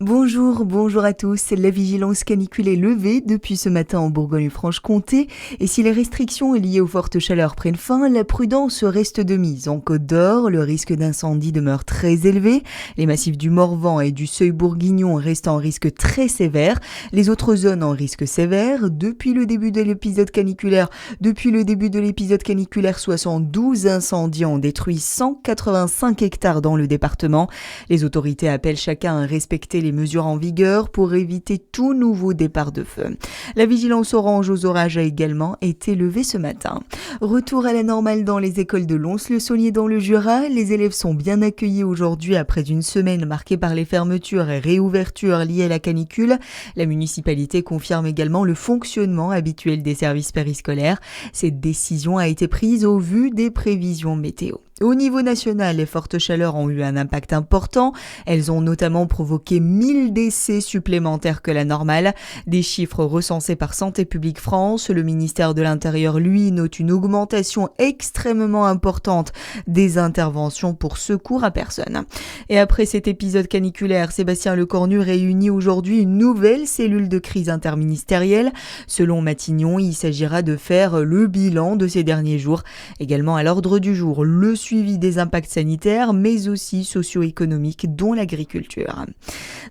Bonjour à tous. La vigilance canicule est levée depuis ce matin en Bourgogne-Franche-Comté et si les restrictions liées aux fortes chaleurs prennent fin, la prudence reste de mise. En Côte d'Or, le risque d'incendie demeure très élevé. Les massifs du Morvan et du Seuil bourguignon restent en risque très sévère. Les autres zones en risque sévère. Depuis le début de l'épisode caniculaire, 72 incendies ont détruit 185 hectares dans le département. Les autorités appellent chacun à respecter les mesures en vigueur pour éviter tout nouveau départ de feu. La vigilance orange aux orages a également été levée ce matin. Retour à la normale dans les écoles de Lons-le-Saunier dans le Jura. Les élèves sont bien accueillis aujourd'hui après une semaine marquée par les fermetures et réouvertures liées à la canicule. La municipalité confirme également le fonctionnement habituel des services périscolaires. Cette décision a été prise au vu des prévisions météo. Au niveau national, les fortes chaleurs ont eu un impact important. Elles ont notamment provoqué 1000 décès supplémentaires que la normale. Des chiffres recensés par Santé publique France. Le ministère de l'Intérieur, lui, note une augmentation extrêmement importante des interventions pour secours à personne. Et après cet épisode caniculaire, Sébastien Lecornu réunit aujourd'hui une nouvelle cellule de crise interministérielle. Selon Matignon, il s'agira de faire le bilan de ces derniers jours. Également à l'ordre du jour, le suivi des impacts sanitaires, mais aussi socio-économiques, dont l'agriculture.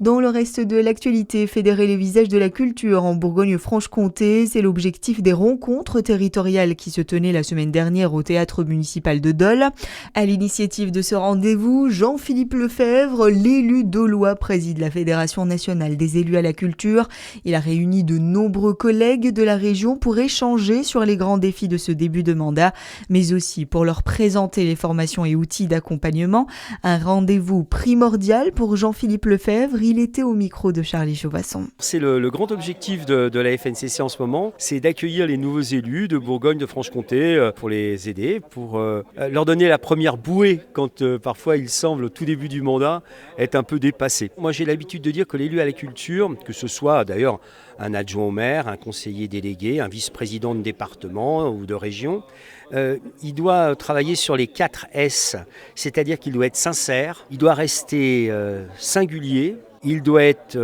Dans le reste de l'actualité, fédérer les visages de la culture en Bourgogne-Franche-Comté, c'est l'objectif des rencontres territoriales qui se tenaient la semaine dernière au théâtre municipal de Dole. À l'initiative de ce rendez-vous, Jean-Philippe Lefebvre, l'élu dolois, préside la Fédération nationale des élus à la culture. Il a réuni de nombreux collègues de la région pour échanger sur les grands défis de ce début de mandat, mais aussi pour leur présenter les formations et outils d'accompagnement. Un rendez-vous primordial pour Jean-Philippe Lefebvre. Il était au micro de Charlie Chauvasson. C'est le grand objectif de la FNCC en ce moment, c'est d'accueillir les nouveaux élus de Bourgogne, de Franche-Comté pour les aider, pour leur donner la première bouée quand parfois ils semblent au tout début du mandat être un peu dépassés. Moi j'ai l'habitude de dire que l'élu à la culture, que ce soit d'ailleurs un adjoint au maire, un conseiller délégué, un vice-président de département ou de région, il doit travailler sur les 4 S, c'est-à-dire qu'il doit être sincère, il doit rester singulier, il doit être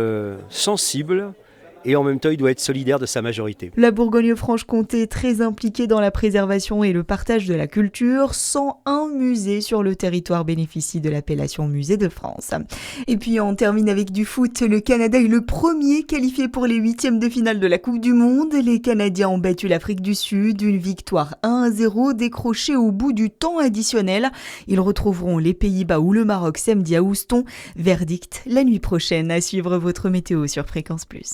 sensible et en même temps il doit être solidaire de sa majorité. La Bourgogne-Franche-Comté est très impliquée dans la préservation et le partage de la culture. 101 musées sur le territoire bénéficient de l'appellation Musée de France. Et puis on termine avec du foot. Le Canada est le premier qualifié pour les 8e de finale de la Coupe du Monde. Les Canadiens ont battu l'Afrique du Sud, une victoire 1-0 décrochée au bout du temps additionnel. Ils retrouveront les Pays-Bas ou le Maroc samedi à Houston. Verdict la nuit prochaine. À suivre votre météo sur Fréquence Plus.